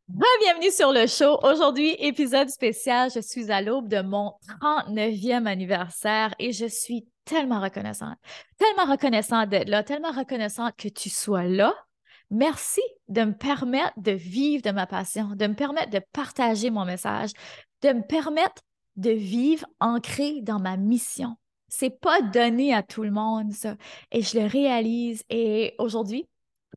Bienvenue sur le show. Aujourd'hui, épisode spécial. Je suis à l'aube de mon 39e anniversaire et je suis tellement reconnaissante d'être là, tellement reconnaissante que tu sois là. Merci de me permettre de vivre de ma passion, de me permettre de partager mon message, de me permettre de vivre ancré dans ma mission. C'est pas donné à tout le monde, ça. Et je le réalise. Et aujourd'hui,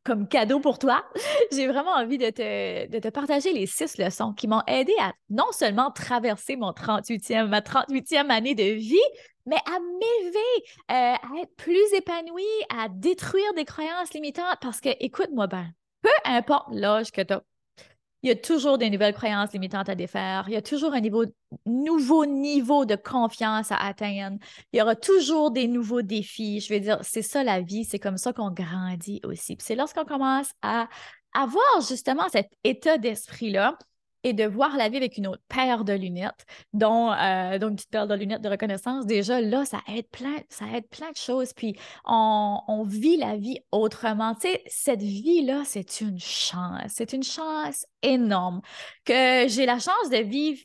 comme cadeau pour toi, j'ai vraiment envie de te partager les 6 leçons qui m'ont aidé à non seulement traverser ma 38e année de vie, mais à m'élever, à être plus épanouie, à détruire des croyances limitantes. Parce que, écoute-moi bien, peu importe l'âge que tu as, il y a toujours des nouvelles croyances limitantes à défaire. Il y a toujours nouveau niveau de confiance à atteindre. Il y aura toujours des nouveaux défis. Je veux dire, c'est ça la vie. C'est comme ça qu'on grandit aussi. Puis c'est lorsqu'on commence à avoir justement cet état d'esprit-là et de voir la vie avec une autre paire de lunettes, dont une petite paire de lunettes de reconnaissance, déjà là, ça aide plein de choses. Puis on vit la vie autrement. Tu sais, cette vie-là, c'est une chance. C'est une chance énorme que j'ai la chance de vivre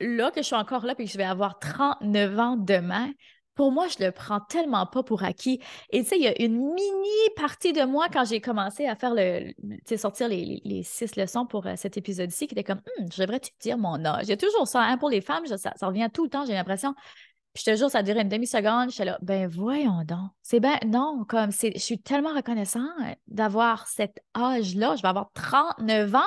là, que je suis encore là, puis que je vais avoir 39 ans demain. Pour moi, je le prends tellement pas pour acquis. Et tu sais, il y a une mini partie de moi quand j'ai commencé à faire tu sais, sortir les 6 leçons pour cet épisode-ci qui était comme, je devrais te dire mon âge. Il y a toujours ça, hein, pour les femmes, ça revient tout le temps, j'ai l'impression. Puis je te jure, ça durait une demi-seconde. J'étais là, ben voyons donc. C'est ben non, je suis tellement reconnaissante d'avoir cet âge-là. Je vais avoir 39 ans.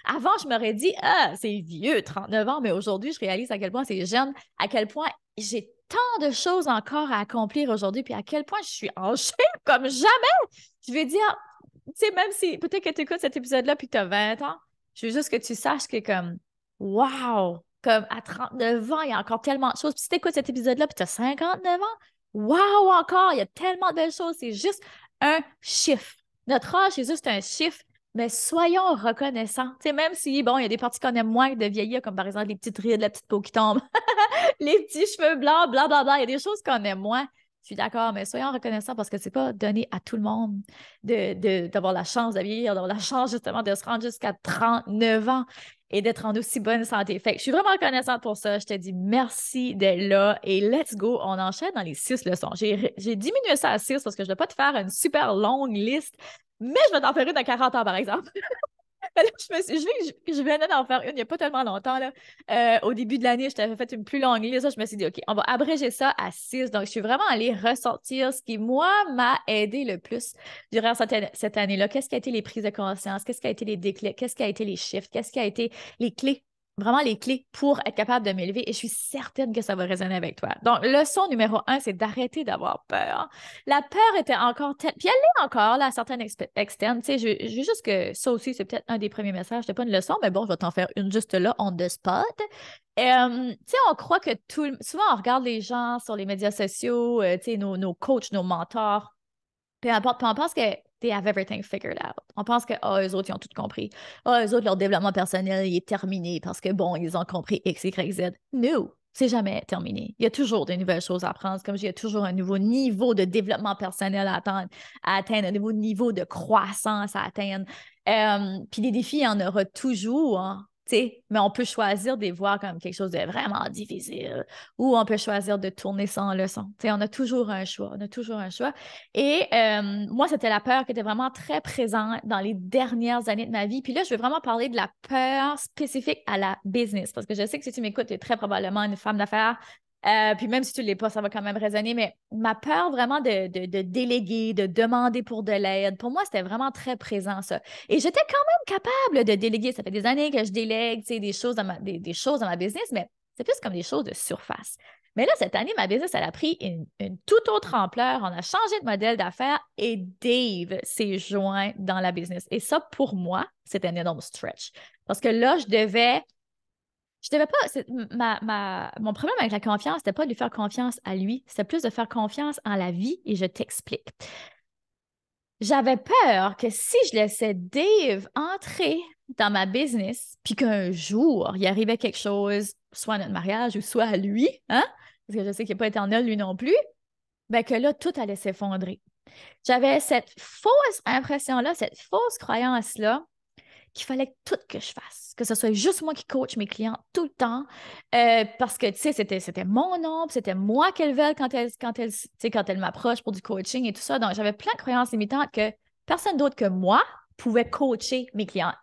Avant, je m'aurais dit, ah, c'est vieux, 39 ans, mais aujourd'hui, je réalise à quel point c'est jeune, à quel point j'ai tant de choses encore à accomplir aujourd'hui, puis à quel point je suis en shape comme jamais. Je vais dire, tu sais, même si peut-être que tu écoutes cet épisode-là puis que tu as 20 ans, je veux juste que tu saches que comme, wow! Comme à 39 ans, il y a encore tellement de choses. Puis si tu écoutes cet épisode-là, puis tu as 59 ans, wow, encore, il y a tellement de belles choses. C'est juste un chiffre. Notre âge, c'est juste un chiffre, mais soyons reconnaissants. Tu sais, même si, bon, il y a des parties qu'on aime moins que de vieillir, comme par exemple les petites rides, la petite peau qui tombe, les petits cheveux blancs, blablabla. Il y a des choses qu'on aime moins. Je suis d'accord, mais soyons reconnaissants parce que c'est pas donné à tout le monde d'avoir la chance de vieillir, d'avoir la chance justement de se rendre jusqu'à 39 ans et d'être en aussi bonne santé. Fait que je suis vraiment reconnaissante pour ça. Je te dis merci d'être là et let's go. On enchaîne dans les 6 leçons. J'ai diminué ça à 6 parce que je ne vais pas te faire une super longue liste, mais je vais t'en faire une à 40 ans, par exemple. Ben là, je venais d'en faire une il n'y a pas tellement longtemps. Là. Au début de l'année, je t'avais fait une plus longue liste. Là, je me suis dit, OK, on va abréger ça à 6. Donc, je suis vraiment allée ressortir ce qui, moi, m'a aidé le plus durant cette année-là. Qu'est-ce qui a été les prises de conscience? Qu'est-ce qui a été les déclics? Qu'est-ce qui a été les chiffres? Qu'est-ce qui a été les clés? Vraiment les clés pour être capable de m'élever et je suis certaine que ça va résonner avec toi. Donc, leçon numéro 1, c'est d'arrêter d'avoir peur. La peur était encore puis elle l'est encore, là, à certaines externes. Tu sais, je veux juste que ça aussi, c'est peut-être un des premiers messages. C'était pas une leçon, mais bon, je vais t'en faire une juste là, on the spot. Tu sais, on croit que souvent, on regarde les gens sur les médias sociaux, tu sais, nos coachs, nos mentors, peu importe, puis on pense que they have everything figured out. On pense que, eux autres, ils ont tout compris. Eux autres, leur développement personnel, il est terminé parce que, bon, ils ont compris X, Y, Z. No, c'est jamais terminé. Il y a toujours de nouvelles choses à apprendre. Comme je dis, il y a toujours un nouveau niveau de développement personnel à atteindre, un nouveau niveau de croissance à atteindre. Puis des défis, il y en aura toujours, hein, tu sais, mais on peut choisir de les voir comme quelque chose de vraiment difficile ou on peut choisir de tourner sans leçon. Tu sais, on a toujours un choix. On a toujours un choix. Et moi, c'était la peur qui était vraiment très présente dans les dernières années de ma vie. Puis là, je veux vraiment parler de la peur spécifique à la business, parce que je sais que si tu m'écoutes, tu es très probablement une femme d'affaires. Puis même si tu ne l'es pas, ça va quand même résonner, mais ma peur vraiment de déléguer, de demander pour de l'aide, pour moi, c'était vraiment très présent, ça. Et j'étais quand même capable de déléguer. Ça fait des années que je délègue, tu sais, des choses dans ma business, mais c'est plus comme des choses de surface. Mais là, cette année, ma business, elle a pris une toute autre ampleur. On a changé de modèle d'affaires et Dave s'est joint dans la business. Et ça, pour moi, c'est un énorme stretch. Parce que là, je devais pas. Mon problème avec la confiance, c'était pas de lui faire confiance à lui, c'était plus de faire confiance en la vie et je t'explique. J'avais peur que si je laissais Dave entrer dans ma business, puis qu'un jour, il arrivait quelque chose, soit à notre mariage ou soit à lui, hein, parce que je sais qu'il n'est pas éternel lui non plus, ben que là, tout allait s'effondrer. J'avais cette fausse impression-là, cette fausse croyance-là qu'il fallait tout que je fasse, que ce soit juste moi qui coach mes clients tout le temps, parce que, tu sais, c'était mon nom, puis c'était moi qu'elles veulent quand elles m'approchent pour du coaching et tout ça. Donc, j'avais plein de croyances limitantes que personne d'autre que moi pouvait coacher mes clients.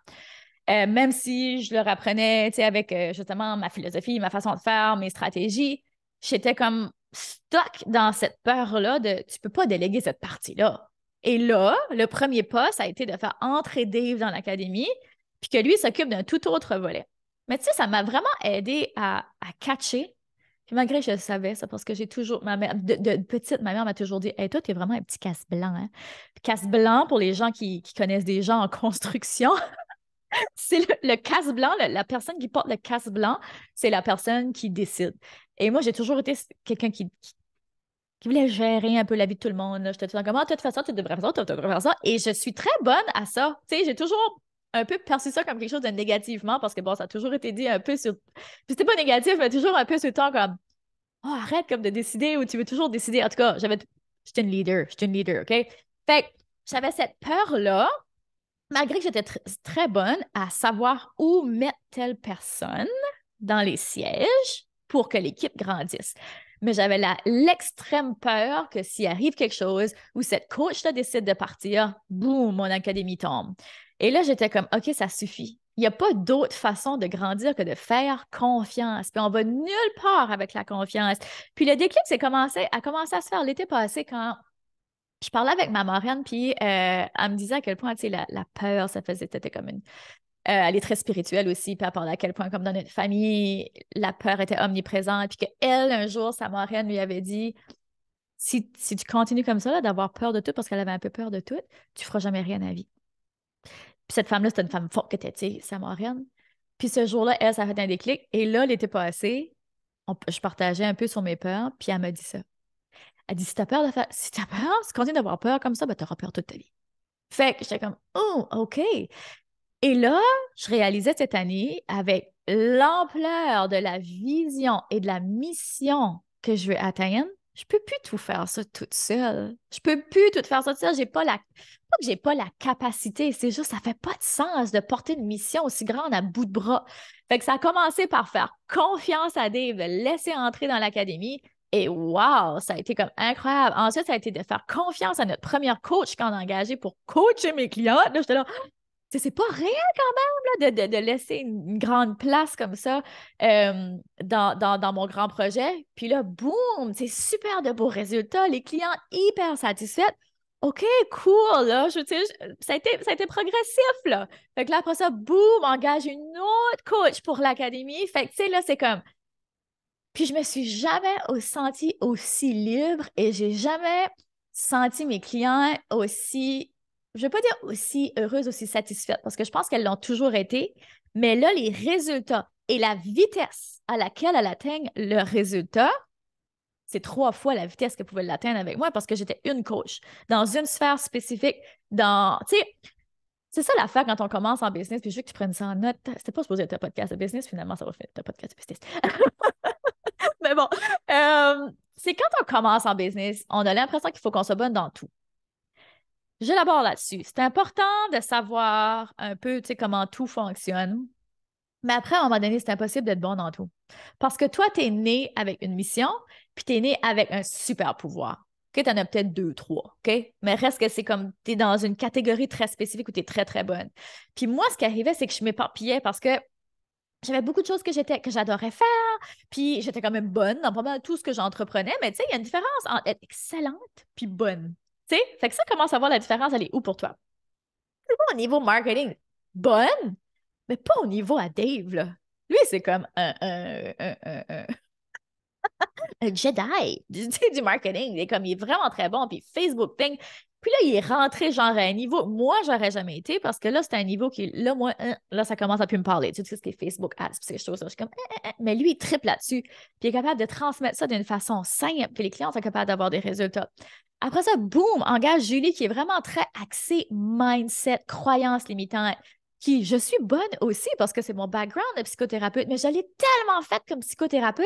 Même si je leur apprenais, tu sais, avec justement ma philosophie, ma façon de faire, mes stratégies, j'étais comme stuck dans cette peur-là de tu peux pas déléguer cette partie-là. Et là, le premier pas, ça a été de faire entrer Dave dans l'académie, puis que lui s'occupe d'un tout autre volet. Mais tu sais, ça m'a vraiment aidé à catcher. Puis malgré que je le savais, ça, parce que j'ai toujours, ma mère, de petite, ma mère m'a toujours dit, hey, toi, t'es vraiment un petit casse-blanc, hein? Casse-blanc, pour les gens qui connaissent des gens en construction, c'est le casse-blanc, la personne qui porte le casse-blanc, c'est la personne qui décide. Et moi, j'ai toujours été quelqu'un qui voulait gérer un peu la vie de tout le monde. J'étais tout le temps comme, ah, toi, tu fais ça, tu devrais faire ça, tu devrais faire ça. Et je suis très bonne à ça. Tu sais, j'ai toujours un peu perçu ça comme quelque chose de négativement parce que, bon, ça a toujours été dit un peu sur. Puis c'était pas négatif, mais toujours un peu sur le temps comme, oh, arrête comme de décider ou tu veux toujours décider. En tout cas, j'étais une leader, OK? Fait que j'avais cette peur-là malgré que j'étais très bonne à savoir où mettre telle personne dans les sièges pour que l'équipe grandisse. Mais j'avais l'extrême peur que s'il arrive quelque chose ou cette coach-là décide de partir, boum, mon académie tombe. Et là, j'étais comme, OK, ça suffit. Il n'y a pas d'autre façon de grandir que de faire confiance. Puis on va nulle part avec la confiance. Puis le déclic, a commencé à se faire l'été passé quand je parlais avec ma marraine, puis elle me disait à quel point, tu sais, la peur, c'était comme une. Elle est très spirituelle aussi, puis elle parlait à quel point, comme dans notre famille, la peur était omniprésente, puis qu'elle, un jour, sa marraine lui avait dit si tu continues comme ça, là, d'avoir peur de tout, parce qu'elle avait un peu peur de tout, tu feras jamais rien à vie. Puis cette femme-là, c'était une femme forte que était, tu sais, sa marraine. Puis ce jour-là, elle, ça a fait un déclic. Et là, l'été passé, je partageais un peu sur mes peurs, puis elle m'a dit ça. Elle dit, si t'as peur, si tu continues d'avoir peur comme ça, ben, t'auras peur toute ta vie. Fait que j'étais comme, oh, OK. Et là, je réalisais cette année, avec l'ampleur de la vision et de la mission que je veux atteindre, je peux plus tout faire ça toute seule. Je peux plus tout faire ça toute seule. Pas que j'ai pas la capacité, c'est juste, ça fait pas de sens de porter une mission aussi grande à bout de bras. Fait que ça a commencé par faire confiance à Dave, le laisser entrer dans l'académie. Et wow, ça a été comme incroyable. Ensuite, ça a été de faire confiance à notre première coach qu'on a engagée pour coacher mes clients. Là, j'étais là, c'est pas réel quand même là, de laisser une grande place comme ça dans mon grand projet. Puis là, boum, c'est super de beaux résultats. Les clients hyper satisfaits. OK, cool, là. Ça a été progressif, là. Fait que là, après ça, boum, engage une autre coach pour l'académie. Fait que, tu sais, là, c'est comme. Puis je me suis jamais sentie aussi libre et j'ai jamais senti mes clients aussi, je ne vais pas dire aussi heureuses, aussi satisfaites, parce que je pense qu'elles l'ont toujours été, mais là, les résultats et la vitesse à laquelle elles atteignent leurs résultats, c'est 3 fois la vitesse qu'elles pouvaient l'atteindre avec moi parce que j'étais une coach dans une sphère spécifique, tu sais, c'est ça l'affaire quand on commence en business, puis je veux que tu prennes ça en note. C'était pas supposé être un podcast de business, finalement, ça va faire un podcast de business. Mais bon, c'est quand on commence en business, on a l'impression qu'il faut qu'on soit bonne dans tout. J'élabore là-dessus. C'est important de savoir un peu, tu sais, comment tout fonctionne. Mais après, à un moment donné, c'est impossible d'être bon dans tout. Parce que toi, tu es né avec une mission, puis tu es né avec un super pouvoir. OK, tu en as peut-être 2, 3, OK? Mais reste que c'est comme, tu es dans une catégorie très spécifique où tu es très, très bonne. Puis moi, ce qui arrivait, c'est que je m'éparpillais parce que j'avais beaucoup de choses que j'adorais faire, puis j'étais quand même bonne dans pas mal tout ce que j'entreprenais, mais tu sais, il y a une différence entre être excellente puis bonne. Tu sais, fait que ça commence à voir la différence, elle est où pour toi? Pas au niveau marketing, bonne, mais pas au niveau à Dave, là. Lui, c'est comme un Jedi du marketing. Il est vraiment très bon, puis Facebook, ping. Puis là, il est rentré genre à un niveau. Moi, j'aurais jamais été parce que là, c'est un niveau qui, là, moi, là, ça commence à plus me parler. Tu sais ce qui est Facebook Ads, puis ces choses-là. Je suis comme, mais lui, il triple là-dessus. Puis il est capable de transmettre ça d'une façon simple, puis les clients sont capables d'avoir des résultats. Après ça, boum, engage Julie qui est vraiment très axée mindset, croyances limitantes, qui, je suis bonne aussi parce que c'est mon background de psychothérapeute, mais je l'ai tellement faite comme psychothérapeute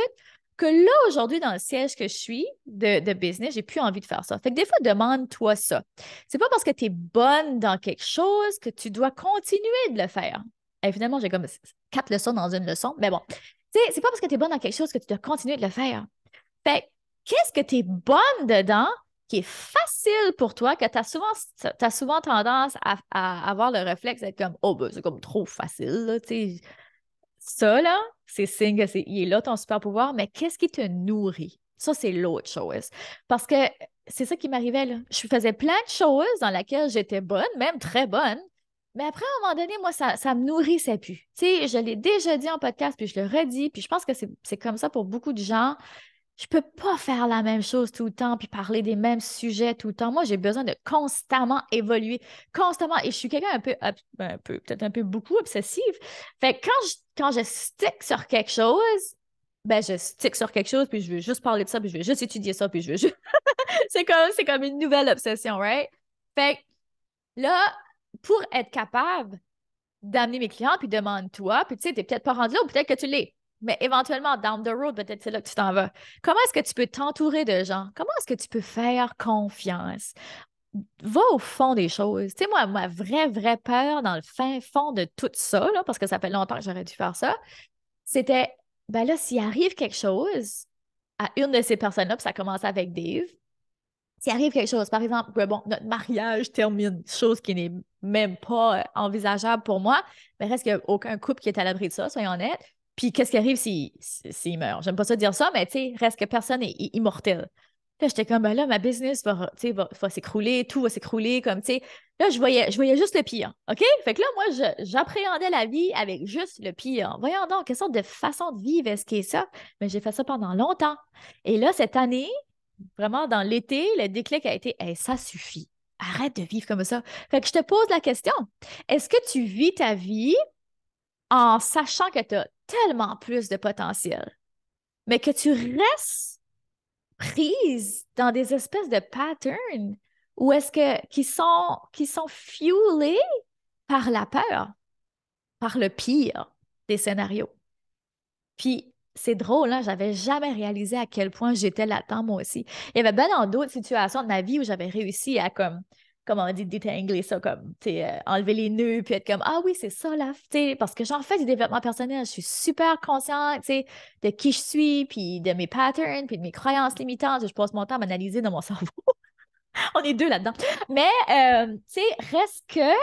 que là, aujourd'hui, dans le siège que je suis de business, j'ai plus envie de faire ça. Fait que des fois, demande-toi ça. C'est pas parce que tu es bonne dans quelque chose que tu dois continuer de le faire. Et finalement, j'ai comme 4 leçons dans une leçon, mais bon. Tu sais, c'est pas parce que tu es bonne dans quelque chose que tu dois continuer de le faire. Fait que, qu'est-ce que tu es bonne dedans qui est facile pour toi, que tu as souvent tendance à avoir le réflexe d'être comme, oh, ben, c'est comme trop facile, là, tu sais. Ça, là, c'est signe que il est là ton super pouvoir, mais qu'est-ce qui te nourrit? Ça, c'est l'autre chose. Parce que c'est ça qui m'arrivait, là. Je faisais plein de choses dans lesquelles j'étais bonne, même très bonne, mais après, à un moment donné, moi, ça me nourrissait plus. Tu sais, je l'ai déjà dit en podcast, puis je le redis, puis je pense que c'est comme ça pour beaucoup de gens. Je peux pas faire la même chose tout le temps puis parler des mêmes sujets tout le temps. Moi, j'ai besoin de constamment évoluer, constamment. Et je suis quelqu'un peut-être un peu beaucoup obsessive. Fait que quand je stick sur quelque chose, ben je stick sur quelque chose puis je veux juste parler de ça puis je veux juste étudier ça puis je veux juste... c'est comme une nouvelle obsession, right? Fait que là, pour être capable d'amener mes clients, puis demande-toi, puis tu sais, t'es peut-être pas rendu là ou peut-être que tu l'es. Mais éventuellement, down the road, peut-être c'est là que tu t'en vas. Comment est-ce que tu peux t'entourer de gens? Comment est-ce que tu peux faire confiance? Va au fond des choses. Tu sais, moi, ma vraie peur dans le fin fond de tout ça, là, parce que ça fait longtemps que j'aurais dû faire ça, c'était, ben là, s'il arrive quelque chose à une de ces personnes-là, puis ça commence avec Dave, s'il arrive quelque chose, par exemple, bon, notre mariage termine, chose qui n'est même pas envisageable pour moi, mais reste qu'il n'y a aucun couple qui est à l'abri de ça, soyons honnêtes. Puis qu'est-ce qui arrive s'il meurt? J'aime pas ça dire ça, mais tu sais, reste que personne est immortel. Là, j'étais comme, ben là, ma business va s'écrouler, tout va s'écrouler, comme, tu sais. Là, je voyais juste le pire, OK? Fait que là, moi, j'appréhendais la vie avec juste le pire. Voyons donc, quelle sorte de façon de vivre est-ce qu'est ça? Mais j'ai fait ça pendant longtemps. Et là, cette année, vraiment, dans l'été, le déclic a été hey, ça suffit. Arrête de vivre comme ça. Fait que je te pose la question. Est-ce que tu vis ta vie en sachant que tu as tellement plus de potentiel, mais que tu restes prise dans des espèces de patterns ou est-ce que qui sont fuelés par la peur, par le pire des scénarios? Puis c'est drôle, hein? J'avais jamais réalisé à quel point j'étais là-dedans, moi aussi. Il y avait bien dans d'autres situations de ma vie où j'avais réussi à, comme on dit, détangler ça, comme, tu sais, enlever les nœuds, puis être comme, ah oui, c'est ça, là, tu sais, parce que j'en fais du développement personnel, je suis super consciente, tu sais, de qui je suis, puis de mes patterns, puis de mes croyances limitantes. Je passe mon temps à m'analyser dans mon cerveau. On est deux là-dedans. Mais, tu sais, reste que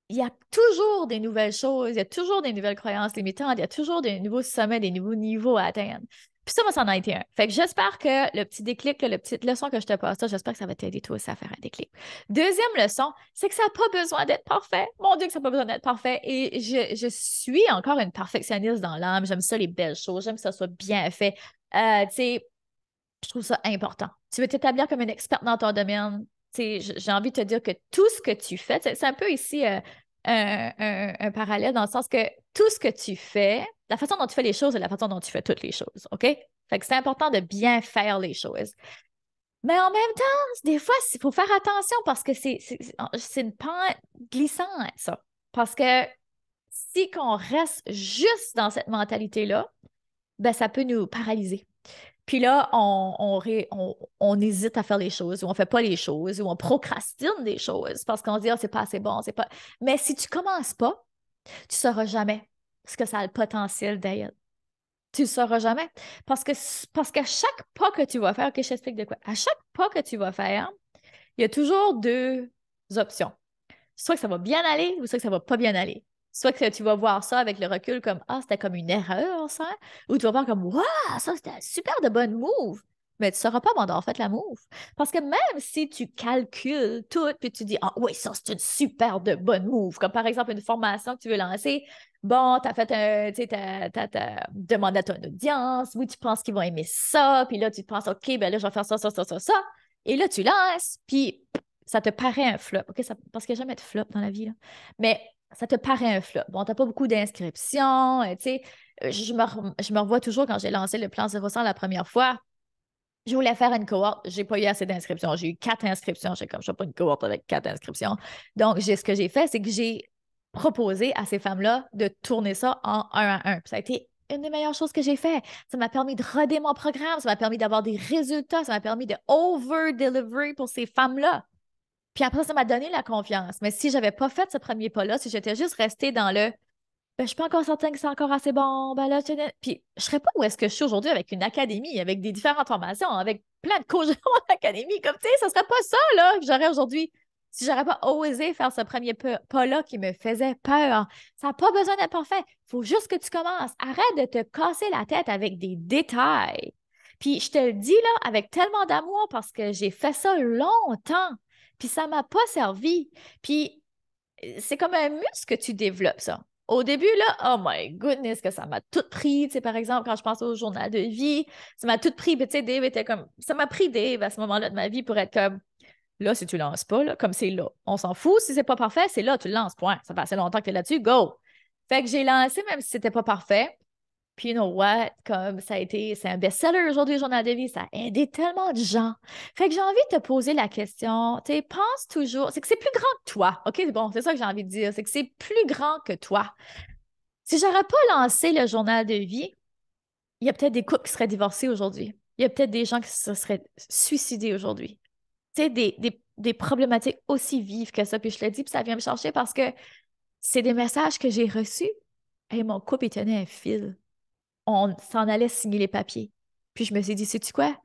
il y a toujours des nouvelles choses, il y a toujours des nouvelles croyances limitantes, il y a toujours des nouveaux sommets, des nouveaux niveaux à atteindre. Puis ça, moi, ça en a été un. Fait que j'espère que le petit déclic, la petite leçon que je te passe, j'espère que ça va t'aider toi aussi à faire un déclic. Deuxième leçon, c'est que ça n'a pas besoin d'être parfait. Mon Dieu, que ça n'a pas besoin d'être parfait. Et je suis encore une perfectionniste dans l'âme. J'aime ça, les belles choses. J'aime que ça soit bien fait. Tu sais, je trouve ça important. Tu veux t'établir comme une experte dans ton domaine. J'ai envie de te dire que tout ce que tu fais, c'est un peu ici un parallèle dans le sens que tout ce que tu fais, la façon dont tu fais les choses est la façon dont tu fais toutes les choses, OK? Fait que c'est important de bien faire les choses. Mais en même temps, des fois, il faut faire attention parce que c'est une pente glissante, ça. Parce que si qu'on reste juste dans cette mentalité-là, ben, ça peut nous paralyser. Puis là, on hésite à faire les choses, ou on ne fait pas les choses, ou on procrastine des choses parce qu'on se dit, ah, c'est pas assez bon, c'est pas. Mais si tu commences pas, tu ne sauras jamais ce que ça a le potentiel d'être. Tu ne sauras jamais. Parce qu'à chaque pas que tu vas faire, OK, je t'explique de quoi. À chaque pas que tu vas faire, il y a toujours deux options. Soit que ça va bien aller ou soit que ça va pas bien aller. Soit que tu vas voir ça avec le recul comme ah, c'était comme une erreur, ça. Ou tu vas voir comme waouh, ça, c'était un super de bonne move. Mais tu ne sauras pas avant d'avoir fait la move. Parce que même si tu calcules tout, puis tu dis ah oui, ça, c'est une super de bonne move, comme par exemple une formation que tu veux lancer, bon, tu as fait un, tu sais, t'as demandé à ton audience, oui, tu penses qu'ils vont aimer ça, puis là, tu te penses, OK, ben là, je vais faire ça, ça, ça, ça, ça. Et là, tu lances, puis ça te paraît un flop. OK, parce qu'il n'y a jamais de flop dans la vie, là. Mais ça te paraît un flop. Bon, tu n'as pas beaucoup d'inscriptions, tu sais. Je me revois toujours quand j'ai lancé le plan 0 la première fois. Je voulais faire une cohorte. J'ai pas eu assez d'inscriptions. J'ai eu 4 inscriptions. J'ai comme, je ne fais pas une cohorte avec 4 inscriptions. Donc, ce que j'ai fait, c'est que j'ai proposé à ces femmes-là de tourner ça en 1 à 1. Puis ça a été une des meilleures choses que j'ai fait. Ça m'a permis de roder mon programme, ça m'a permis d'avoir des résultats, ça m'a permis de over-deliver pour ces femmes-là. Puis après, ça m'a donné la confiance. Mais si je n'avais pas fait ce premier pas-là, si j'étais juste restée dans le ben, je suis pas encore certaine que c'est encore assez bon, ben là, puis je serais pas où est-ce que je suis aujourd'hui avec une académie, avec des différentes formations, avec plein de coachs en académie, comme tu sais, ça serait pas ça, là, que j'aurais aujourd'hui. Si j'aurais pas osé faire ce premier pas-là qui me faisait peur. Ça n'a pas besoin d'être parfait. Il faut juste que tu commences. Arrête de te casser la tête avec des détails. Puis je te le dis là avec tellement d'amour parce que j'ai fait ça longtemps. Puis ça m'a pas servi. Puis c'est comme un muscle que tu développes, ça. Au début, là, oh my goodness, que ça m'a tout pris. Tu sais, par exemple, quand je pense au journal de vie, ça m'a tout pris. Puis, tu sais, Dave était comme. Ça m'a pris Dave à ce moment-là de ma vie pour être comme. Là, si tu lances pas, là, comme c'est là. On s'en fout. Si c'est pas parfait, c'est là, tu le lances. Point. Ça fait assez longtemps que tu es là-dessus. Go! Fait que j'ai lancé, même si c'était pas parfait. Puis, you know what? Comme ça a été, c'est un best-seller aujourd'hui, le Journal de vie. Ça a aidé tellement de gens. Fait que j'ai envie de te poser la question. Tu sais, pense toujours. C'est que c'est plus grand que toi. OK? Bon, c'est ça que j'ai envie de dire. C'est que c'est plus grand que toi. Si j'aurais pas lancé le Journal de vie, il y a peut-être des couples qui seraient divorcés aujourd'hui. Il y a peut-être des gens qui se seraient suicidés aujourd'hui. Tu sais, des problématiques aussi vives que ça. Puis je te le dis, puis ça vient me chercher parce que c'est des messages que j'ai reçus. Et mon couple, il tenait un fil. On s'en allait signer les papiers. Puis je me suis dit, sais-tu quoi?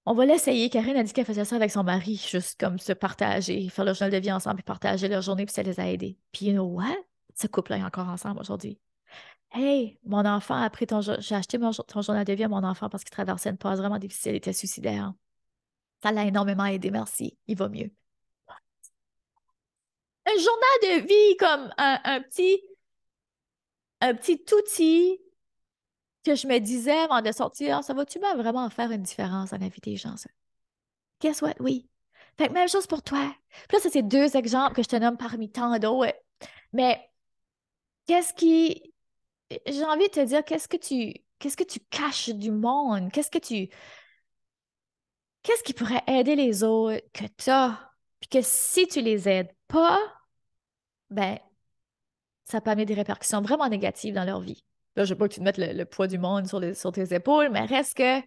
On va l'essayer. Karine a dit qu'elle faisait ça avec son mari, juste comme se partager, faire leur journal de vie ensemble, puis partager leur journée, puis ça les a aidés. Puis you know what? Ce couple-là est encore ensemble aujourd'hui. Hey, mon enfant a pris j'ai acheté ton journal de vie à mon enfant parce qu'il traversait une phase vraiment difficile, il était suicidaire. Ça l'a énormément aidé, merci. Il va mieux. Un journal de vie comme un petit outil que je me disais avant de sortir, ça va-tu vraiment faire une différence dans la vie des gens, ça? Guess what? Oui. Fait que même chose pour toi. Puis là, ça, c'est deux exemples que je te nomme parmi tant d'autres. Mais qu'est-ce qui. J'ai envie de te dire, qu'est-ce que tu caches du monde? Qu'est-ce qui pourrait aider les autres que t'as? Puis que si tu les aides pas, ben, ça peut amener des répercussions vraiment négatives dans leur vie. Là, je veux pas que tu te mettes le poids du monde sur tes épaules, mais reste que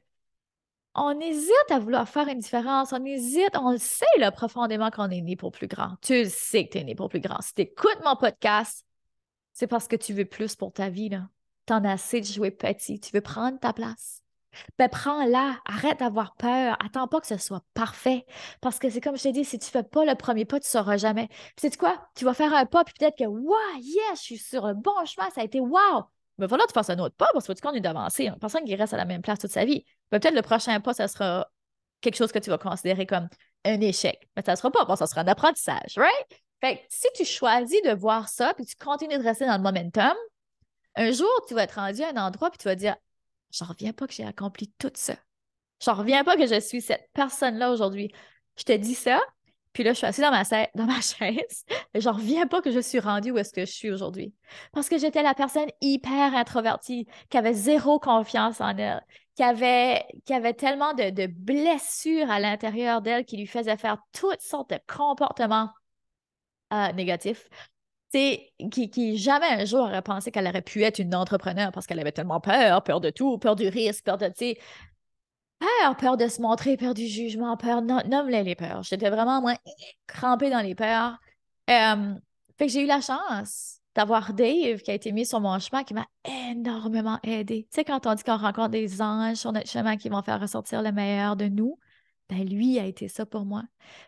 on hésite à vouloir faire une différence. On hésite, on le sait là, profondément qu'on est né pour plus grand. Tu le sais que tu es né pour plus grand. Si tu écoutes mon podcast, c'est parce que tu veux plus pour ta vie, là. T'en as assez de jouer petit. Tu veux prendre ta place. Ben, prends-la. Arrête d'avoir peur. Attends pas que ce soit parfait. Parce que c'est comme je t'ai dit, si tu fais pas le premier pas, tu sauras jamais. Puis sais-tu quoi? Tu vas faire un pas, puis peut-être que, wow, yes, je suis sur le bon chemin, ça a été wow. Mais voilà, tu fasses un autre pas, parce que tu qu'on est d'avancer. Personne qui reste à la même place toute sa vie. Ben, peut-être le prochain pas, ça sera quelque chose que tu vas considérer comme un échec. Mais ça ne sera pas, bon, ça sera un apprentissage, right? Fait que si tu choisis de voir ça, puis tu continues de rester dans le momentum, un jour, tu vas être rendu à un endroit, puis tu vas dire, j'en reviens pas que j'ai accompli tout ça. J'en reviens pas que je suis cette personne-là aujourd'hui. Je te dis ça, puis là, je suis assise dans ma chaise, et j'en reviens pas que je suis rendue où est-ce que je suis aujourd'hui. Parce que j'étais la personne hyper introvertie, qui avait zéro confiance en elle, qui avait tellement de blessures à l'intérieur d'elle qui lui faisaient faire toutes sortes de comportements négatifs. Qui jamais un jour aurait pensé qu'elle aurait pu être une entrepreneur parce qu'elle avait tellement peur de tout, peur du risque, peur de, tu sais, peur de se montrer, peur du jugement, peur, nomme-les les peurs. J'étais vraiment, moi, crampée dans les peurs. Euh, Fait que j'ai eu la chance d'avoir Dave qui a été mis sur mon chemin qui m'a énormément aidée. Tu sais, quand on dit qu'on rencontre des anges sur notre chemin qui vont faire ressortir le meilleur de nous, ben lui a été ça pour moi.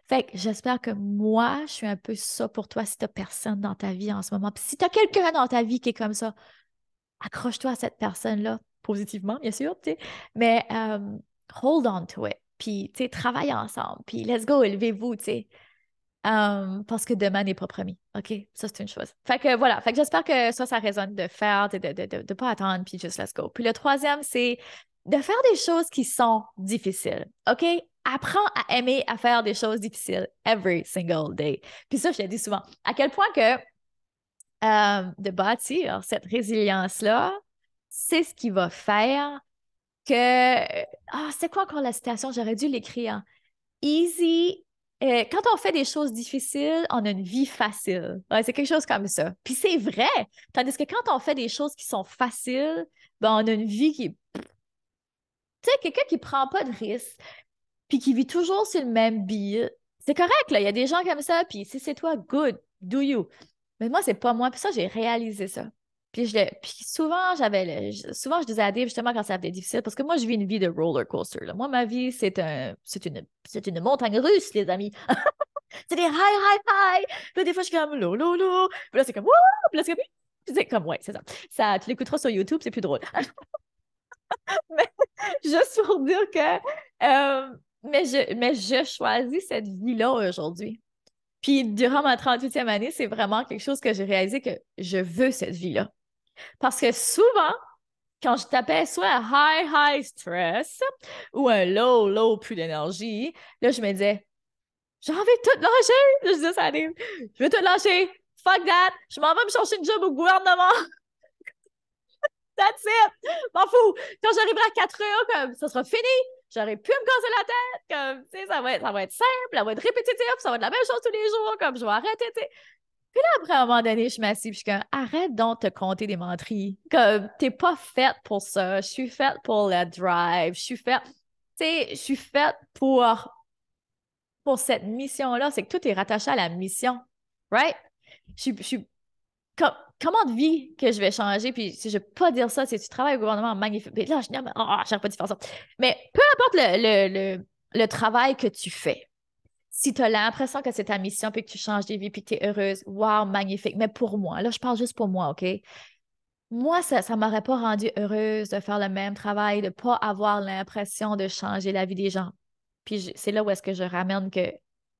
Fait que j'espère que moi, je suis un peu ça pour toi si tu n'as personne dans ta vie en ce moment. Puis si tu as quelqu'un dans ta vie qui est comme ça, accroche-toi à cette personne-là, positivement, bien sûr, tu sais, mais hold on to it. Puis, tu sais, travaille ensemble. Puis, let's go, élevez-vous, tu sais. Parce que demain n'est pas promis. OK? Ça, c'est une chose. Fait que voilà. Fait que j'espère que ça résonne de faire, de pas attendre, puis juste let's go. Puis le troisième, c'est de faire des choses qui sont difficiles. OK? Apprends à aimer à faire des choses difficiles every single day. Puis ça, je te dis souvent. À quel point que de bâtir cette résilience-là, c'est ce qui va faire que. Ah, c'est quoi encore la citation? J'aurais dû l'écrire. Easy quand on fait des choses difficiles, on a une vie facile. Ouais, c'est quelque chose comme ça. Puis c'est vrai. Tandis que quand on fait des choses qui sont faciles, ben on a une vie qui est... Tu sais, quelqu'un qui prend pas de risques, puis qui vit toujours sur le même billet, c'est correct, là. Il y a des gens comme ça, puis si c'est toi, good, do you. Mais moi, c'est pas moi. Puis ça, j'ai réalisé ça. Puis souvent, souvent, je disais à Dave, justement, quand ça devenait difficile, parce que moi, je vis une vie de roller coaster, là. Moi, ma vie, c'est une montagne russe, les amis. C'est des high, high, high. Puis là, des fois, je suis comme, lo, lo, lo. Puis là, c'est comme, wouh! Puis là, c'est comme, c'est comme, ouais, c'est ça. Ça, tu l'écouteras sur YouTube, c'est plus drôle. Mais juste pour dire que, mais je choisis cette vie-là aujourd'hui. Puis durant ma 38e année, c'est vraiment quelque chose que j'ai réalisé que je veux cette vie-là. Parce que souvent, quand je tapais soit un high, high stress ou un low, low, plus d'énergie, là, je me disais, j'ai envie de tout lâcher. Là, je disais ça à Dave, je veux tout lâcher. Fuck that. Je m'en vais me chercher une job au gouvernement. That's it! M'en fous! Quand j'arriverai à 4 heures, comme ça sera fini, j'aurai plus à me casser la tête, comme, tu sais, ça va être simple, ça va être répétitif, ça va être la même chose tous les jours, comme, je vais arrêter, tu sais. Puis là, après, un moment donné, je m'assieds, puis je suis comme, arrête donc de te compter des menteries. Comme, t'es pas faite pour ça. Je suis faite pour le drive. Je suis faite, tu sais, je suis faite pour cette mission-là. C'est que tout est rattaché à la mission, right? Je suis comment de vie que je vais changer, puis si je ne veux pas dire ça, si tu travailles au gouvernement magnifique, puis là, je n'arrive pas de faire ça. Mais peu importe le travail que tu fais, si tu as l'impression que c'est ta mission, puis que tu changes des vies, puis que tu es heureuse, wow, magnifique. Mais pour moi, là, je parle juste pour moi, OK? Moi, ça ne m'aurait pas rendue heureuse de faire le même travail, de ne pas avoir l'impression de changer la vie des gens. Puis c'est là où est-ce que je ramène que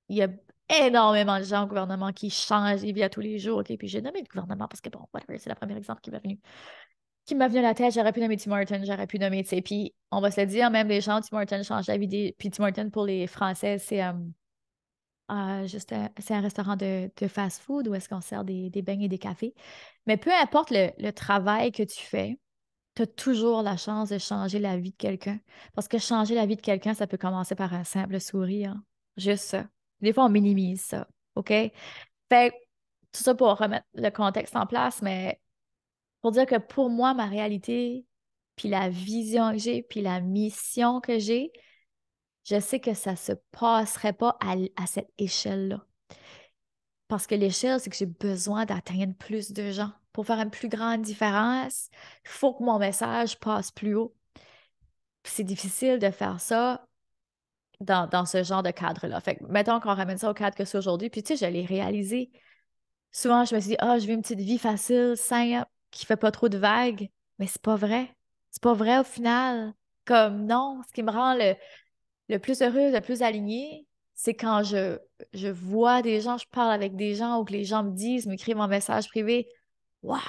il y a énormément de gens au gouvernement qui changent les vies à tous les jours. OK? Puis j'ai nommé le gouvernement parce que, bon, whatever, c'est le premier exemple qui m'a venu à la tête. J'aurais pu nommer Tim Hortons, j'aurais pu nommer, tu sais. Puis on va se le dire, même les gens, Tim Hortons change la vie des... Puis Tim Hortons, pour les Français, c'est un restaurant de fast-food où est-ce qu'on sert des beignes et des cafés. Mais peu importe le travail que tu fais, tu as toujours la chance de changer la vie de quelqu'un. Parce que changer la vie de quelqu'un, ça peut commencer par un simple sourire. Juste ça. Des fois, on minimise ça. OK? Fait que, tout ça pour remettre le contexte en place, mais pour dire que pour moi, ma réalité, puis la vision que j'ai, puis la mission que j'ai, je sais que ça se passerait pas à cette échelle-là. Parce que l'échelle, c'est que j'ai besoin d'atteindre plus de gens. Pour faire une plus grande différence, il faut que mon message passe plus haut. Puis c'est difficile de faire ça dans ce genre de cadre-là. Fait que, mettons qu'on ramène ça au cadre que c'est aujourd'hui, puis tu sais, je l'ai réalisé. Souvent, je me suis dit, ah, je vis une petite vie facile, simple, qui fait pas trop de vagues. Mais c'est pas vrai. C'est pas vrai au final. Comme non, ce qui me rend le plus heureuse, le plus alignée, c'est quand je vois des gens, je parle avec des gens ou que les gens me disent, m'écrivent en message privé, waouh!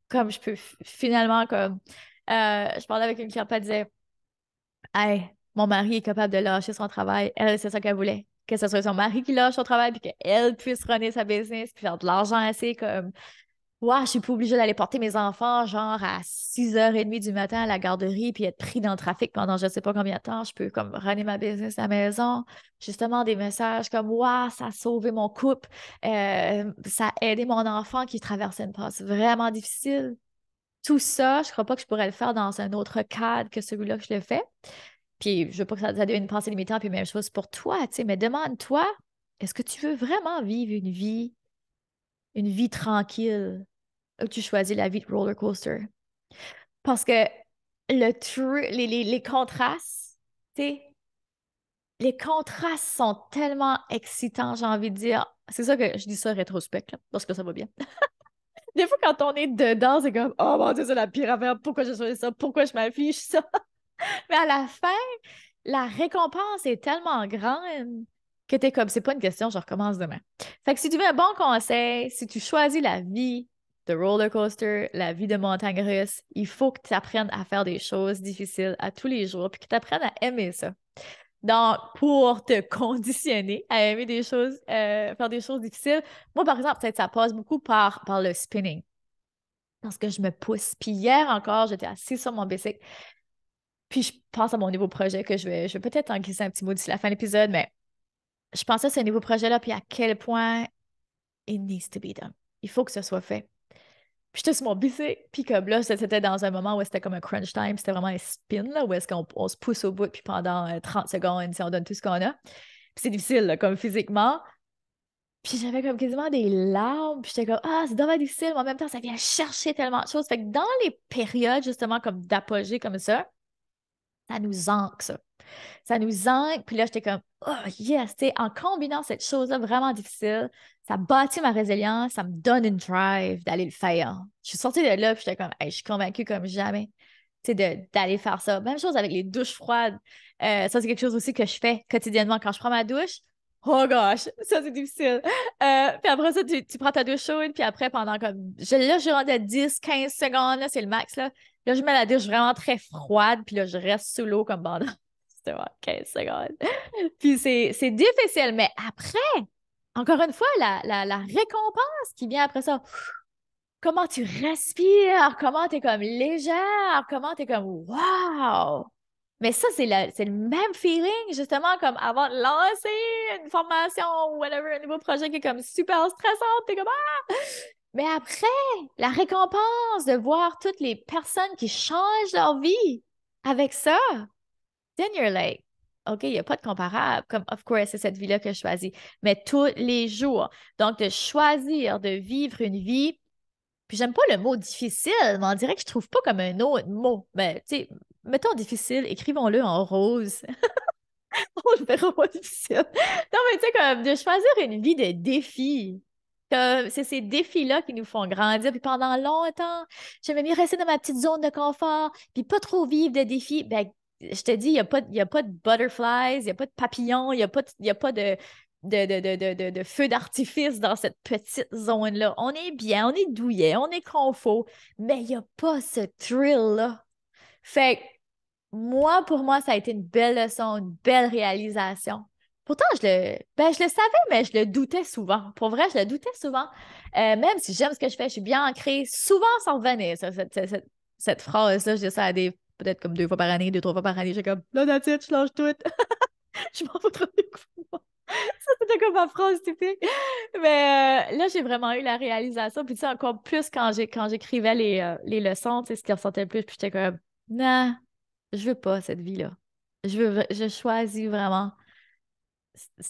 Comme je peux finalement, comme. Je parlais avec une cliente, elle disait, hey, mon mari est capable de lâcher son travail. Elle, c'est ça qu'elle voulait. Que ce soit son mari qui lâche son travail, puis qu'elle puisse runner sa business, puis faire de l'argent assez comme. Ouais, je suis pas obligée d'aller porter mes enfants genre à 6h30 du matin à la garderie puis être pris dans le trafic pendant je sais pas combien de temps. Je peux comme runner ma business à la maison. Justement, des messages comme ouais, ça a sauvé mon couple, ça a aidé mon enfant qui traversait une passe vraiment difficile. Tout ça, je crois pas que je pourrais le faire dans un autre cadre que celui-là que je le fais. Puis je veux pas que ça devienne une pensée limitante, puis même chose pour toi, tu sais, mais demande-toi, est-ce que tu veux vraiment vivre une vie tranquille? Ou tu choisis la vie de roller coaster. Parce que les contrastes, tu sais, les contrastes sont tellement excitants, j'ai envie de dire. C'est ça que je dis ça rétrospect, là, parce que ça va bien. Des fois, quand on est dedans, c'est comme, oh mon Dieu, c'est la pire affaire, pourquoi j'ai choisi ça, pourquoi je m'affiche ça. Mais à la fin, la récompense est tellement grande que t'es comme, c'est pas une question, je recommence demain. Fait que si tu veux un bon conseil, si tu choisis la vie de roller coaster, la vie de montagne russe, il faut que tu apprennes à faire des choses difficiles à tous les jours, puis que tu apprennes à aimer ça. Donc, pour te conditionner à aimer des choses, faire des choses difficiles, moi, par exemple, peut-être ça passe beaucoup par le spinning. Parce que je me pousse. Puis hier encore, j'étais assise sur mon bicycle. Puis je pense à mon nouveau projet que je vais peut-être en glisser un petit mot d'ici la fin de l'épisode, mais je pensais à ce nouveau projet-là, puis à quel point it needs to be done. Il faut que ce soit fait. Puis j'étais sur mon bicycle, puis comme là, c'était dans un moment où c'était comme un crunch time, c'était vraiment un spin, là, où est-ce qu'on se pousse au bout, puis pendant 30 secondes, si on donne tout ce qu'on a. Puis c'est difficile, là, comme physiquement. Puis j'avais comme quasiment des larmes, puis j'étais comme, ah, c'est dommage difficile, mais en même temps, ça vient chercher tellement de choses. Fait que dans les périodes, justement, comme d'apogée comme ça nous ancre, ça. Ça nous ancre, puis là, j'étais comme, oh yes, tu sais, en combinant cette chose-là vraiment difficile, ça bâtit ma résilience, ça me donne une drive d'aller le faire. Je suis sortie de là, puis j'étais comme, hey, je suis convaincue comme jamais, tu sais, d'aller faire ça. Même chose avec les douches froides. Ça, c'est quelque chose aussi que je fais quotidiennement quand je prends ma douche. Oh gosh, ça c'est difficile. Puis après ça, tu prends ta douche chaude, puis après, pendant comme. Là, je rentre à 10-15 secondes, là, c'est le max, là. Là, je mets la douche vraiment très froide, puis là, je reste sous l'eau comme pendant c'était vraiment 15 secondes. Puis c'est difficile, mais après, encore une fois, la récompense qui vient après ça, comment tu respires, comment tu es comme légère, comment tu es comme wow! Mais ça, c'est le même feeling, justement, comme avant de lancer une formation ou whatever, un nouveau projet qui est comme super stressant, t'es comme ah! Mais après, la récompense de voir toutes les personnes qui changent leur vie avec ça, then you're like, OK, il n'y a pas de comparable. Comme, of course, c'est cette vie-là que je choisis. Mais tous les jours. Donc, de choisir de vivre une vie. Puis, j'aime pas le mot difficile, mais on dirait que je trouve pas comme un autre mot. Mais, tu sais, mettons difficile, écrivons-le en rose. On le verra pas difficile. Non, mais tu sais, comme de choisir une vie de défis. Comme, c'est ces défis-là qui nous font grandir. Puis pendant longtemps, j'aimais mieux rester dans ma petite zone de confort, puis pas trop vivre de défis. Ben, je te dis, il y a pas de butterflies, il n'y a pas de papillons, il y a pas de feu d'artifice dans cette petite zone-là. On est bien, on est douillet, on est confort, mais il n'y a pas ce thrill-là. Fait que moi, pour moi, ça a été une belle leçon, une belle réalisation. Pourtant, je le savais, mais je le doutais souvent. Pour vrai, je le doutais souvent. Même si j'aime ce que je fais, je suis bien ancrée, souvent ça revenait, ça, cette phrase-là. Je dis ça à peut-être comme 2 fois par année, 2, 3 fois par année. J'ai comme, là, that's it, je lâche tout. Je m'en fous trop du coup. Ça, c'était comme ma phrase typique. Mais là, j'ai vraiment eu la réalisation. Puis, tu sais, encore plus quand j'écrivais les leçons, tu sais, ce qui ressortait le plus, puis j'étais comme, non, je veux pas cette vie-là. Je choisis vraiment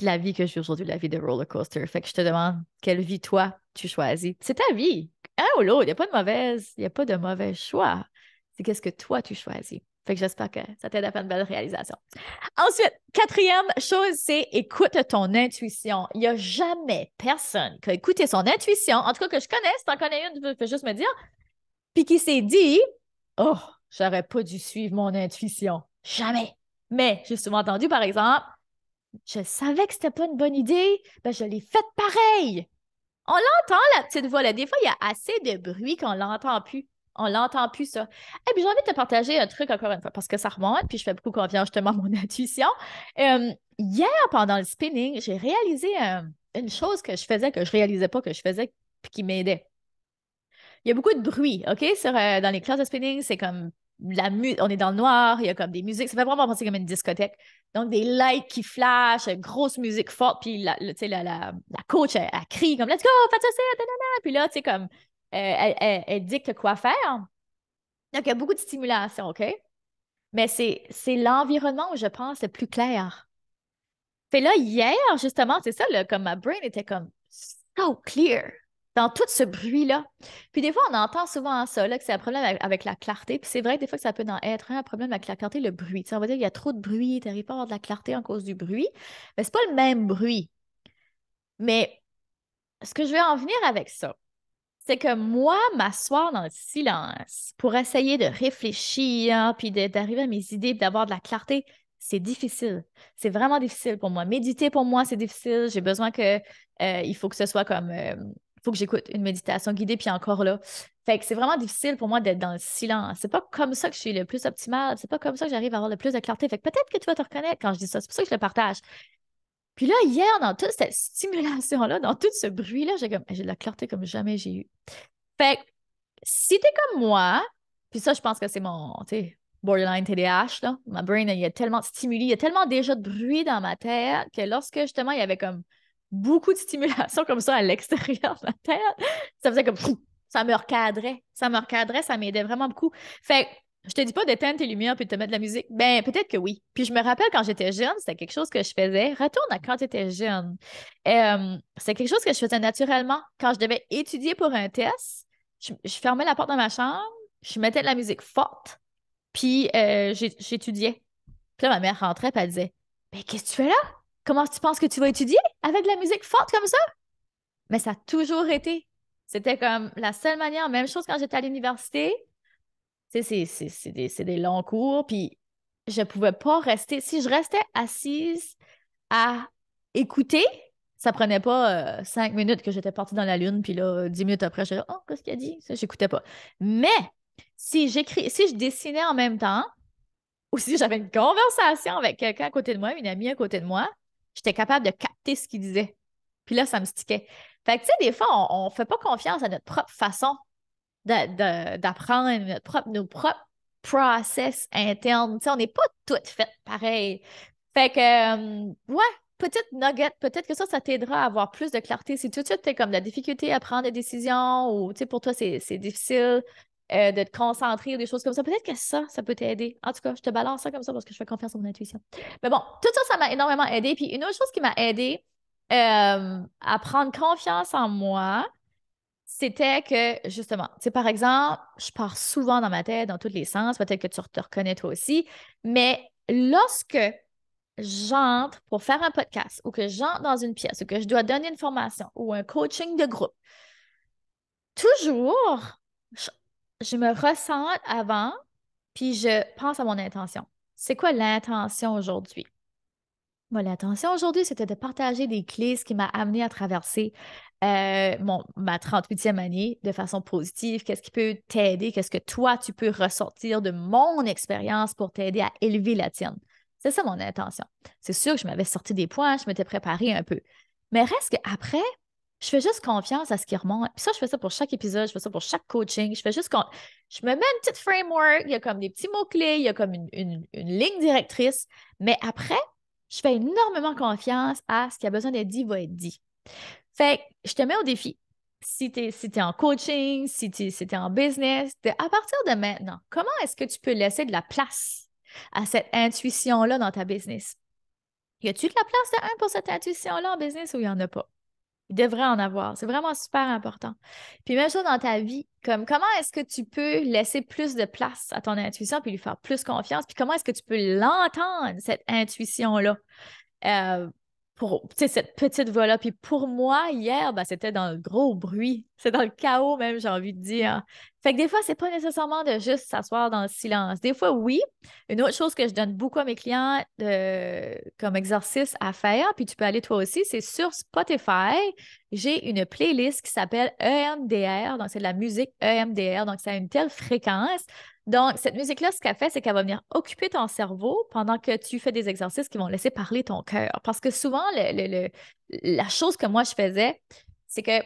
la vie que je vis aujourd'hui, la vie de roller coaster. Fait que je te demande, quelle vie toi tu choisis? C'est ta vie. Un ou l'autre, il n'y a pas de mauvais choix. C'est qu'est-ce que toi tu choisis. Fait que j'espère que ça t'aide à faire une belle réalisation. Ensuite, quatrième chose, c'est écoute ton intuition. Il n'y a jamais personne qui a écouté son intuition, en tout cas que je connaisse, si t'en connais une, tu peux juste me dire, puis qui s'est dit, oh, j'aurais pas dû suivre mon intuition. Jamais. Mais j'ai souvent entendu, par exemple, je savais que c'était pas une bonne idée, ben je l'ai faite pareil. On l'entend, la petite voix, là. Des fois, il y a assez de bruit qu'on l'entend plus. On l'entend plus, ça. Et puis, j'ai envie de te partager un truc encore une fois, parce que ça remonte, puis je fais beaucoup confiance justement à mon intuition. Hier, pendant le spinning, j'ai réalisé une chose que je faisais, que je réalisais pas que je faisais, puis qui m'aidait. Il y a beaucoup de bruit, OK? Dans les classes de spinning, c'est comme on est dans le noir, il y a comme des musiques, ça fait vraiment penser comme une discothèque. Donc, des lights qui flashent, grosse musique forte, puis tu sais, la coach, elle crie comme « Let's go, faites ça, nanana. » Puis là, tu sais, comme, elle dicte quoi faire. Donc, il y a beaucoup de stimulation, OK? Mais c'est l'environnement où je pense le plus clair. Fait là, hier, justement, c'est ça, là, comme ma brain était comme so clear dans tout ce bruit-là. Puis des fois, on entend souvent ça, là, que c'est un problème avec la clarté. Puis c'est vrai, des fois, que ça peut en être un problème avec la clarté, le bruit. Tu sais, on va dire qu'il y a trop de bruit, tu n'arrives pas à avoir de la clarté en cause du bruit. Mais c'est pas le même bruit. Mais ce que je veux en venir avec ça, c'est que moi, m'asseoir dans le silence pour essayer de réfléchir, puis d'arriver à mes idées, puis d'avoir de la clarté, c'est difficile. C'est vraiment difficile pour moi. Méditer, pour moi, c'est difficile. J'ai besoin il faut que ce soit comme, il faut que j'écoute une méditation guidée, puis encore là. Fait que c'est vraiment difficile pour moi d'être dans le silence. C'est pas comme ça que je suis le plus optimale. C'est pas comme ça que j'arrive à avoir le plus de clarté. Fait que peut-être que tu vas te reconnaître quand je dis ça. C'est pour ça que je le partage. Puis là, hier, dans toute cette stimulation-là, dans tout ce bruit-là, j'ai de la clarté comme jamais j'ai eu. Fait que si t'es comme moi, puis ça, je pense que c'est borderline TDAH, là. Ma brain, il y a tellement de stimuli, il y a tellement déjà de bruit dans ma tête que lorsque justement il y avait comme beaucoup de stimulation comme ça à l'extérieur de ma tête, ça faisait comme ça me recadrait. Ça m'aidait vraiment beaucoup. Fait que je te dis pas d'éteindre tes lumières puis de te mettre de la musique. Ben, peut-être que oui. Puis je me rappelle quand j'étais jeune, c'était quelque chose que je faisais. Retourne à quand tu étais jeune. C'est quelque chose que je faisais naturellement. Quand je devais étudier pour un test, je fermais la porte de ma chambre, je mettais de la musique forte, puis j'étudiais. Puis là, ma mère rentrait et elle disait, mais qu'est-ce que tu fais là? Comment tu penses que tu vas étudier avec de la musique forte comme ça? Mais ça a toujours été. C'était comme la seule manière, même chose quand j'étais à l'université. Tu sais, c'est des longs cours, puis je pouvais pas rester. Si je restais assise à écouter, ça prenait pas 5 minutes que j'étais partie dans la lune, puis là, 10 minutes après, j'étais là, oh, qu'est-ce qu'il a dit? Ça, j'écoutais pas. Mais si je dessinais en même temps, ou si j'avais une conversation avec quelqu'un à côté de moi, une amie à côté de moi, j'étais capable de capter ce qu'il disait. Puis là, ça me stickait. Fait que, tu sais, des fois, on ne fait pas confiance à notre propre façon d'apprendre, nos propres process internes. Tu sais, on n'est pas toutes faites pareil. Fait que, ouais, petite nugget, peut-être que ça t'aidera à avoir plus de clarté. Si tout de suite, tu as comme de la difficulté à prendre des décisions ou, tu sais, pour toi, c'est difficile de te concentrer ou des choses comme ça, peut-être que ça peut t'aider. En tout cas, je te balance ça comme ça parce que je fais confiance à mon intuition. Mais bon, tout ça, ça m'a énormément aidé. Puis une autre chose qui m'a aidé à prendre confiance en moi, c'était que, justement, tu sais, par exemple, je pars souvent dans ma tête, dans tous les sens, peut-être que tu te reconnais toi aussi, mais lorsque j'entre pour faire un podcast ou que j'entre dans une pièce ou que je dois donner une formation ou un coaching de groupe, toujours, je, je me ressens avant, puis je pense à mon intention. C'est quoi l'intention aujourd'hui? Moi, l'intention aujourd'hui, c'était de partager des clés, ce qui m'a amené à traverser ma 38e année de façon positive. Qu'est-ce qui peut t'aider? Qu'est-ce que toi, tu peux ressortir de mon expérience pour t'aider à élever la tienne? C'est ça mon intention. C'est sûr que je m'avais sorti des points, je m'étais préparée un peu. Mais reste qu'après, je fais juste confiance à ce qui remonte. Puis ça, je fais ça pour chaque épisode, je fais ça pour chaque coaching. Je me mets une petite framework, il y a comme des petits mots-clés, il y a comme une ligne directrice. Mais après, je fais énormément confiance à ce qui a besoin d'être dit va être dit. Fait que je te mets au défi. Si tu es, en coaching, si tu es en business, à partir de maintenant, comment est-ce que tu peux laisser de la place à cette intuition-là dans ta business? Y a-tu de la place de un pour cette intuition-là en business ou il n'y en a pas? Il devrait en avoir. C'est vraiment super important. Puis même chose dans ta vie, comme comment est-ce que tu peux laisser plus de place à ton intuition puis lui faire plus confiance? Puis comment est-ce que tu peux l'entendre, cette intuition-là? Euh, pour tu sais, cette petite voix-là. Puis pour moi, hier, ben, c'était dans le gros bruit. C'est dans le chaos même, j'ai envie de dire. Fait que des fois, c'est pas nécessairement de juste s'asseoir dans le silence. Des fois, oui. Une autre chose que je donne beaucoup à mes clients comme exercice à faire, puis tu peux aller toi aussi, c'est sur Spotify. J'ai une playlist qui s'appelle EMDR. Donc, c'est de la musique EMDR. Donc, c'est à une telle fréquence. Donc, cette musique-là, ce qu'elle fait, c'est qu'elle va venir occuper ton cerveau pendant que tu fais des exercices qui vont laisser parler ton cœur. Parce que souvent, la chose que moi, je faisais, c'est que,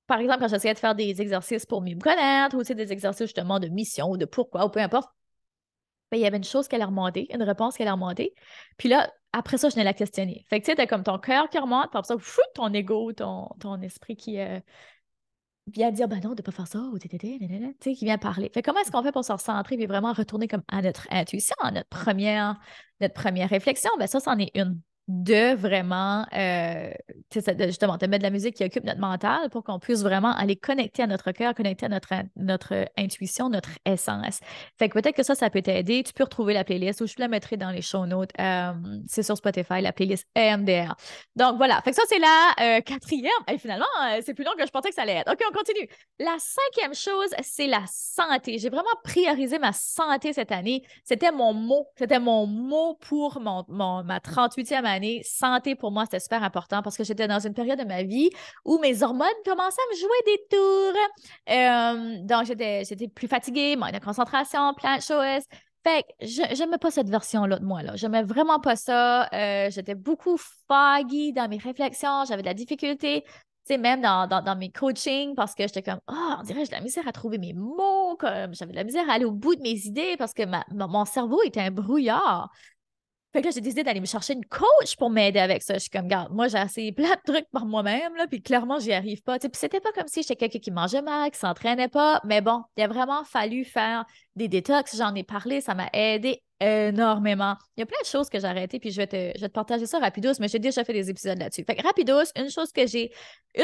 par exemple, quand j'essayais de faire des exercices pour mieux me connaître, ou tu sais, des exercices justement de mission ou de pourquoi, ou peu importe, ben, il y avait une chose qui allait remonter, une réponse qui allait remonter. Puis là, après ça, je venais la questionner. Fait que tu sais, t'as comme ton cœur qui remonte, puis après ça, fou, ton ego, ton esprit qui vient dire, ben non, de ne pas faire ça, ou nanana, tu sais, qui vient parler. Fait comment est-ce qu'on fait pour se recentrer et vraiment retourner comme à notre intuition, à notre première réflexion? Ben ça, c'en est une. De vraiment, tu sais, justement, de mettre de la musique qui occupe notre mental pour qu'on puisse vraiment aller connecter à notre cœur, connecter à notre intuition, notre essence. Fait que peut-être que ça peut t'aider. Tu peux retrouver la playlist ou je te la mettrai dans les show notes. C'est sur Spotify, la playlist EMDR. Donc voilà, fait que ça, c'est la quatrième. Et finalement, c'est plus long que je pensais que ça allait être. OK, on continue. La cinquième chose, c'est la santé. J'ai vraiment priorisé ma santé cette année. C'était mon mot. C'était mon mot pour ma 38e année. Santé, pour moi, c'était super important parce que j'étais dans une période de ma vie où mes hormones commençaient à me jouer des tours. Donc, j'étais plus fatiguée, manque de concentration, plein de choses. Fait que j'aimais pas cette version-là de moi, là. J'aimais vraiment pas ça. J'étais beaucoup foggy dans mes réflexions. J'avais de la difficulté Tu sais, même dans mes coachings, parce que j'étais comme, on dirait que j'ai de la misère à trouver mes mots, comme j'avais de la misère à aller au bout de mes idées parce que mon cerveau était un brouillard. Fait que là, j'ai décidé d'aller me chercher une coach pour m'aider avec ça. Je suis comme, regarde, moi, j'ai essayé plein de trucs par moi-même, là, puis clairement, j'y arrive pas. Tu sais, puis c'était pas comme si j'étais quelqu'un qui mangeait mal, qui s'entraînait pas, mais bon, il a vraiment fallu faire des détox. J'en ai parlé, ça m'a aidé énormément. Il y a plein de choses que j'ai arrêtées, puis je vais te partager ça rapidos, mais j'ai déjà fait des épisodes là-dessus. Fait que rapidos, une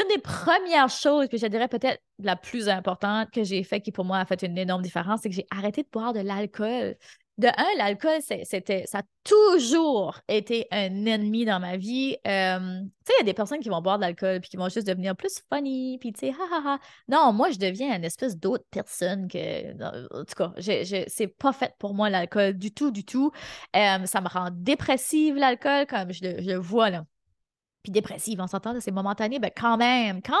des premières choses, puis je dirais peut-être la plus importante que j'ai fait, qui pour moi a fait une énorme différence, c'est que j'ai arrêté de boire de l'alcool. De un, l'alcool, ça a toujours été un ennemi dans ma vie. Tu sais, il y a des personnes qui vont boire de l'alcool puis qui vont juste devenir plus funny, puis tu sais, ha, ha, ha. Non, moi, je deviens une espèce d'autre personne que... En tout cas, c'est pas fait pour moi, l'alcool, du tout, du tout. Ça me rend dépressive, l'alcool, comme je le vois, là. Puis dépressive, on s'entend, c'est momentané, ben quand même, tu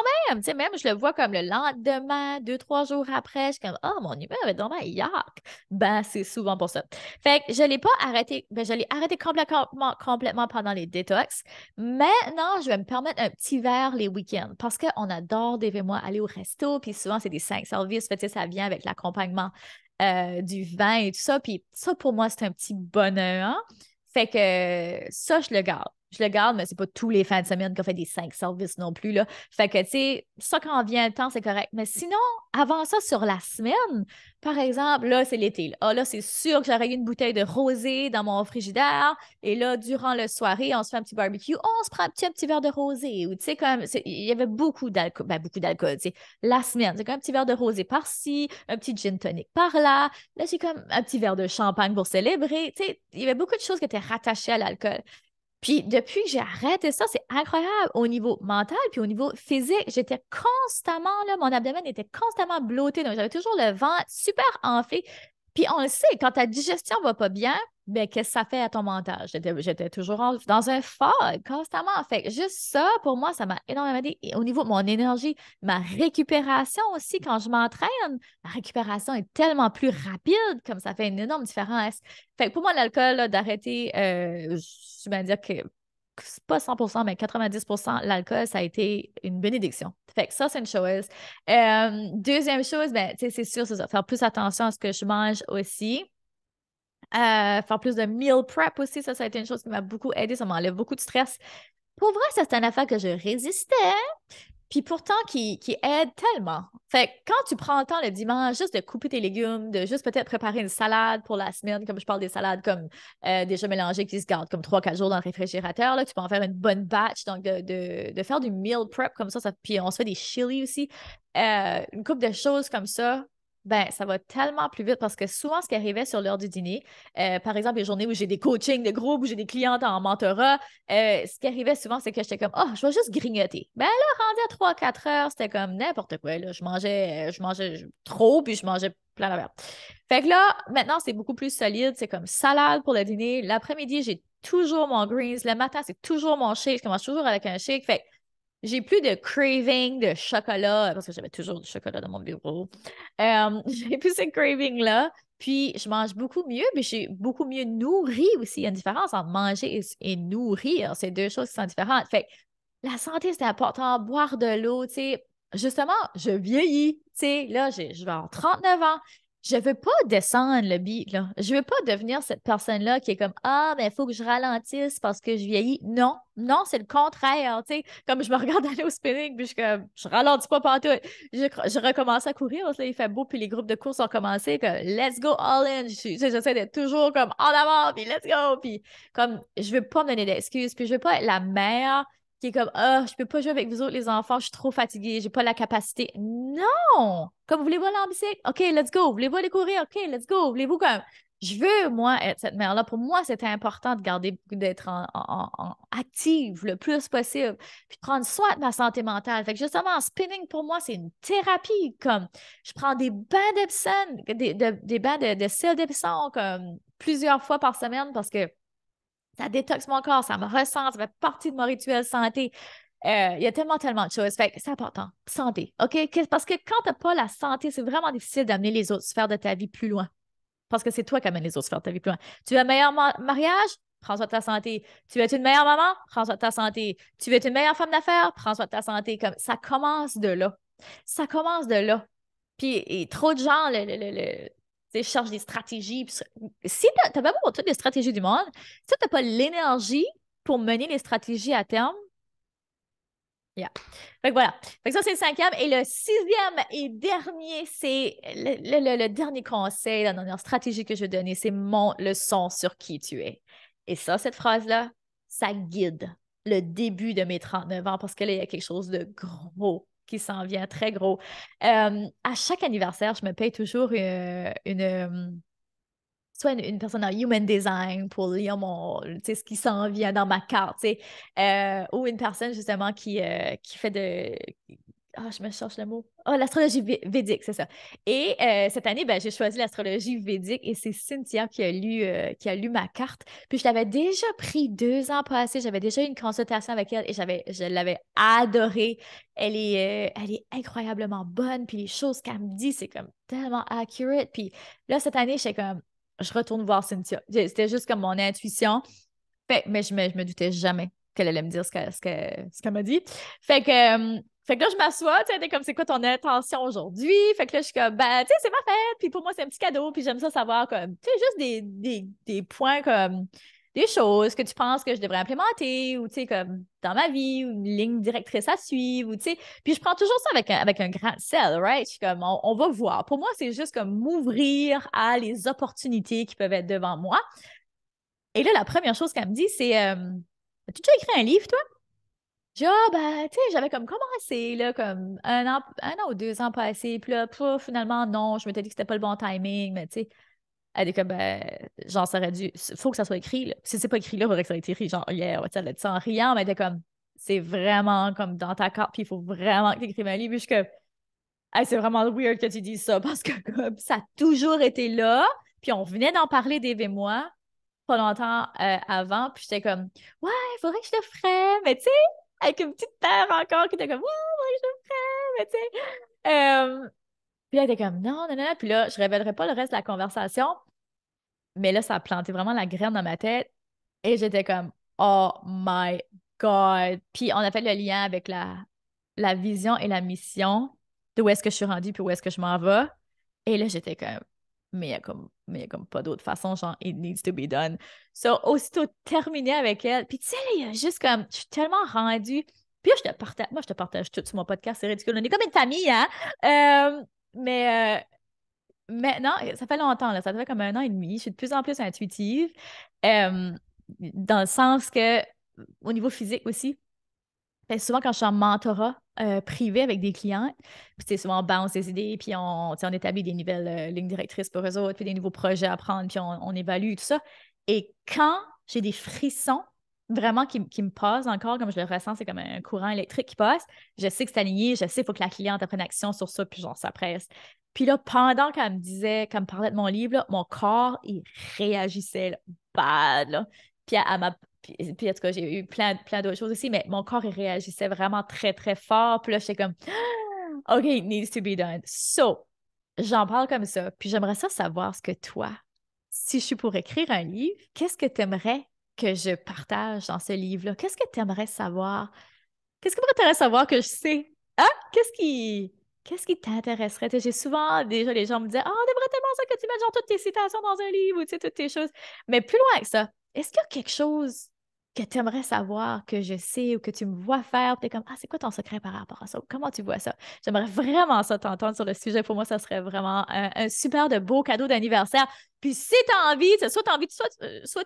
sais, même je le vois comme le lendemain, 2, 3 jours après, je suis comme, oh, mon humeur est vraiment yuck. Ben, c'est souvent pour ça. Fait que je l'ai pas arrêté, ben, je l'ai arrêté complètement pendant les détox. Maintenant, je vais me permettre un petit verre les week-ends parce qu'on adore, Dave et moi, aller au resto, puis souvent, c'est des 5 services, fait, tu sais, ça vient avec l'accompagnement du vin et tout ça, puis ça, pour moi, c'est un petit bonheur. Fait que ça, je le garde. Je le garde, mais c'est pas tous les fins de semaine qu'on fait des 5 services non plus, là. Fait que, tu sais, ça, quand vient le temps, c'est correct. Mais sinon, avant ça, sur la semaine, par exemple, là, c'est l'été. Là, là c'est sûr que j'aurais eu une bouteille de rosé dans mon frigidaire. Et là, durant la soirée, on se fait un petit barbecue. On se prend un petit verre de rosé. Ou, tu sais, comme, il y avait beaucoup d'alcool, tu sais. La semaine, c'est comme un petit verre de rosé par-ci, un petit gin tonic par-là. Là, j'ai comme un petit verre de champagne pour célébrer. Tu sais, il y avait beaucoup de choses qui étaient rattachées à l'alcool. Puis depuis que j'ai arrêté ça, c'est incroyable au niveau mental, puis au niveau physique, j'étais constamment, là, mon abdomen était constamment bloaté, donc j'avais toujours le ventre super enflé. Puis on le sait, quand ta digestion va pas bien, ben qu'est-ce que ça fait à ton mental? J'étais toujours dans un fog constamment. Fait que juste ça, pour moi, ça m'a énormément aidé. Et au niveau de mon énergie, ma récupération aussi, quand je m'entraîne, ma récupération est tellement plus rapide, comme ça fait une énorme différence. Fait que pour moi, l'alcool, là, d'arrêter, je vais dire que c'est pas 100%, mais 90%, l'alcool, ça a été une bénédiction. Fait que ça, c'est une chose. Deuxième chose, ben, tu sais, c'est sûr, c'est ça, faire plus attention à ce que je mange aussi. Faire plus de meal prep aussi, ça a été une chose qui m'a beaucoup aidé. Ça m'enlève beaucoup de stress. Pour vrai, ça, c'est une affaire que je résistais, puis pourtant qui aide tellement. Fait que quand tu prends le temps le dimanche juste de couper tes légumes, de juste peut-être préparer une salade pour la semaine, comme je parle des salades comme déjà mélangées qui se gardent comme 3, 4 jours dans le réfrigérateur, là, tu peux en faire une bonne batch, donc de faire du meal prep comme ça, puis on se fait des chili aussi. Une couple de choses comme ça, ben, ça va tellement plus vite parce que souvent, ce qui arrivait sur l'heure du dîner, par exemple, les journées où j'ai des coachings de groupe, où j'ai des clientes en mentorat, ce qui arrivait souvent, c'est que j'étais comme, je vais juste grignoter. Ben là, rendu à 3, 4 heures, c'était comme n'importe quoi. Là. Je mangeais trop, puis je mangeais plein d'affaires. Fait que là, maintenant, c'est beaucoup plus solide. C'est comme salade pour le dîner. L'après-midi, j'ai toujours mon greens. Le matin, c'est toujours mon shake. Je commence toujours avec un shake. Fait que j'ai plus de craving de chocolat parce que j'avais toujours du chocolat dans mon bureau. J'ai plus ce craving-là. Puis, je mange beaucoup mieux, mais je suis beaucoup mieux nourrie aussi. Il y a une différence entre manger et nourrir. C'est deux choses qui sont différentes. Fait que la santé, c'est important. Boire de l'eau, tu sais. Justement, je vieillis. Tu sais, là, je vais avoir 39 ans. Je ne veux pas descendre le beat, là. Je ne veux pas devenir cette personne-là qui est comme mais il faut que je ralentisse parce que je vieillis. Non, non, c'est le contraire. Tu sais, comme je me regarde aller au spinning, puis je ralentis pas partout. Je recommence à courir, parce que là, il fait beau, puis les groupes de course ont commencé. Comme, let's go all in. J'essaie d'être toujours comme en avant, puis let's go. Puis comme, je veux pas me donner d'excuses, puis je veux pas être la mère qui est comme je peux pas jouer avec vous autres, les enfants, je suis trop fatiguée, j'ai pas la capacité. Non! Comme voulez-vous aller en bicycle? OK, let's go. Voulez-vous aller courir? OK, let's go. Voulez-vous comme. Je veux, moi, être cette mère-là. Pour moi, c'était important d'être active le plus possible, puis de prendre soin de ma santé mentale. Fait que justement, spinning, pour moi, c'est une thérapie. Comme, je prends des bains d'Epsom, des bains de sel d'Epsom, comme plusieurs fois par semaine parce que ça détoxe mon corps, ça me ressent, ça fait partie de mon rituel santé. Il y a tellement de choses. Fait que c'est important. Santé, OK? Parce que quand tu n'as pas la santé, c'est vraiment difficile d'amener les autres sphères de ta vie plus loin. Parce que c'est toi qui amènes les autres sphères de ta vie plus loin. Tu veux un meilleur mariage? Prends soin de ta santé. Tu veux être une meilleure maman? Prends soin de ta santé. Tu veux être une meilleure femme d'affaires? Prends soin de ta santé. Comme, ça commence de là. Ça commence de là. Puis, et trop de gens tu sais, cherchent des stratégies. Si t'as pas pour toutes les stratégies du monde, si t'as pas l'énergie pour mener les stratégies à terme, yeah. Fait que voilà. Fait que ça, c'est le 5e. Et le 6e et dernier, c'est le dernier conseil, la dernière stratégie que je vais donner, c'est mon leçon sur qui tu es. Et ça, cette phrase-là, ça guide le début de mes 39 ans parce que là, il y a quelque chose de gros qui s'en vient, très gros. À chaque anniversaire, je me paye toujours soit une personne en human design pour lire ce qui s'en vient dans ma carte, ou une personne justement qui fait de... Ah, je me cherche le mot. Ah, l'astrologie védique, c'est ça. Et cette année, ben, j'ai choisi l'astrologie védique et c'est Cynthia qui a lu ma carte. Puis je l'avais déjà pris 2 ans passés. J'avais déjà eu une consultation avec elle et je l'avais adorée. Elle est incroyablement bonne. Puis les choses qu'elle me dit, c'est comme tellement accurate. Puis là, cette année, j'étais comme, je retourne voir Cynthia. C'était juste comme mon intuition. Mais je me doutais jamais qu'elle allait me dire ce qu'elle m'a dit. Fait que là, je m'assois, tu sais, elle était comme, c'est quoi ton intention aujourd'hui? Fait que là, je suis comme, ben, tu sais, c'est ma fête, puis pour moi, c'est un petit cadeau, puis j'aime ça savoir, comme, tu sais, juste des points comme, des choses que tu penses que je devrais implémenter, ou, tu sais, comme, dans ma vie, ou une ligne directrice à suivre, ou, tu sais, puis je prends toujours ça avec un grand sel, right? Je suis comme, on va voir. Pour moi, c'est juste comme m'ouvrir à les opportunités qui peuvent être devant moi. Et là, la première chose qu'elle me dit, c'est, as-tu déjà écrit un livre, toi? J'ai dit, ah, ben, tu sais, j'avais comme commencé, là, comme 1 an ou 2 ans passés. Puis là, finalement, non, je m'étais dit que c'était pas le bon timing, mais tu sais, elle est comme, ben, genre, ça aurait dû, faut que ça soit écrit, là. Si c'est pas écrit là, il faudrait que ça ait été écrit, genre, hier, ouais, tu sais, elle a dit ça en riant, mais elle était comme, c'est vraiment comme dans ta carte, puis il faut vraiment que tu écrives un livre. Puis je suis comme, hey, c'est vraiment weird que tu dises ça, parce que comme, ça a toujours été là, puis on venait d'en parler, Dave et moi, pas longtemps avant, puis j'étais comme, ouais, il faudrait que je le ferais, mais tu sais, avec une petite terre encore qui était comme, ouais, ouais, je le ferais, mais tu sais. Puis là, elle était comme, non, non, non, puis là, je révélerai pas le reste de la conversation, mais là, ça a planté vraiment la graine dans ma tête, et j'étais comme, oh my God. Puis on a fait le lien avec la vision et la mission de où est-ce que je suis rendue, puis où est-ce que je m'en vais. Et là, j'étais comme, mais il y a comme pas d'autre façon, genre, it needs to be done. So, aussitôt terminé avec elle, puis tu sais, là, il y a juste comme, je suis tellement rendue, puis là, moi, je te partage tout sur mon podcast, c'est ridicule, on est comme une famille, hein? Mais maintenant, ça fait longtemps, là, ça fait comme 1 an et demi, je suis de plus en plus intuitive, euh, dans le sens que, au niveau physique aussi, fait que souvent, quand je suis en mentorat privé avec des clients, puis c'est souvent on bounce des idées, puis on établit des nouvelles lignes directrices pour eux autres, puis des nouveaux projets à prendre, puis on évalue tout ça. Et quand j'ai des frissons, vraiment qui me passent encore, comme je le ressens, c'est comme un courant électrique qui passe, je sais que c'est aligné, je sais qu'il faut que la cliente prenne action sur ça, puis genre, ça presse. Puis là, pendant qu'elle me disait, qu'elle me parlait de mon livre, là, mon corps, il réagissait là, bad, là. Puis puis en tout cas, j'ai eu plein d'autres choses aussi, mais mon corps, il réagissait vraiment très, très fort. Puis là, j'étais comme, OK, it needs to be done. So, j'en parle comme ça. Puis j'aimerais ça savoir ce que toi, si je suis pour écrire un livre, qu'est-ce que tu aimerais que je partage dans ce livre-là? Qu'est-ce que tu aimerais savoir? Qu'est-ce que tu aimerais savoir que je sais? Hein? Qu'est-ce qui t'intéresserait? Tu sais, j'ai souvent, déjà, les gens me disaient, ah, on devrait tellement ça que tu mettes genre toutes tes citations dans un livre ou tu sais, toutes tes choses. Mais plus loin que ça, est-ce qu'il y a quelque chose que tu aimerais savoir, que je sais ou que tu me vois faire? Tu es comme, ah, c'est quoi ton secret par rapport à ça? Comment tu vois ça? J'aimerais vraiment ça t'entendre sur le sujet. Pour moi, ça serait vraiment un super de beau cadeau d'anniversaire. Puis si tu as envie, soit tu as envie, soit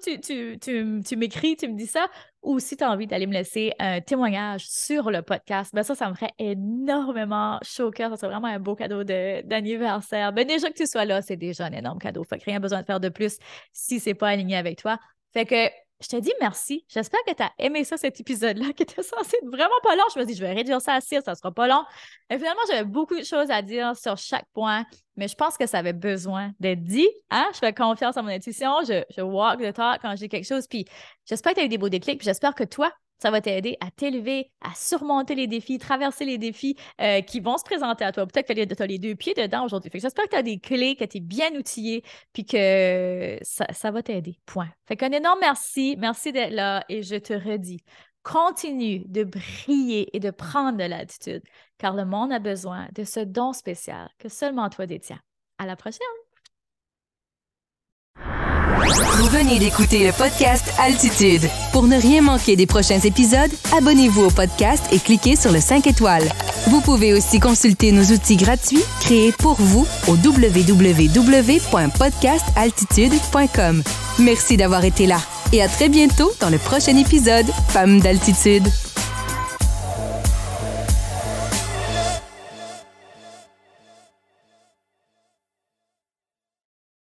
tu m'écris, tu me dis ça, ou si tu as envie d'aller me laisser un témoignage sur le podcast, ben ça me ferait énormément chaud au cœur. Ça serait vraiment un beau cadeau d'anniversaire. Ben déjà que tu sois là, c'est déjà un énorme cadeau. Fait que rien besoin de faire de plus si c'est pas aligné avec toi. Fait que je te dis merci. J'espère que tu as aimé ça, cet épisode-là, qui était censé être vraiment pas long. Je me dis, je vais réduire ça à 6, ça sera pas long. Et finalement, j'avais beaucoup de choses à dire sur chaque point, mais je pense que ça avait besoin d'être dit. Hein? Je fais confiance à mon intuition. Je walk the talk quand j'ai quelque chose. Puis j'espère que tu as eu des beaux déclics. Puis j'espère que toi, Ça va t'aider à t'élever, à surmonter les défis, traverser les défis qui vont se présenter à toi. Peut-être que tu as les 2 pieds dedans aujourd'hui. Fait que j'espère que tu as des clés, que tu es bien outillé, puis que ça va t'aider. Point. Fait qu'un énorme merci. Merci d'être là et je te redis, continue de briller et de prendre de l'altitude, car le monde a besoin de ce don spécial que seulement toi détiens. À la prochaine! Vous venez d'écouter le podcast Altitude. Pour ne rien manquer des prochains épisodes, abonnez-vous au podcast et cliquez sur le 5 étoiles. Vous pouvez aussi consulter nos outils gratuits créés pour vous au www.podcastaltitude.com. Merci d'avoir été là et à très bientôt dans le prochain épisode Femmes d'altitude.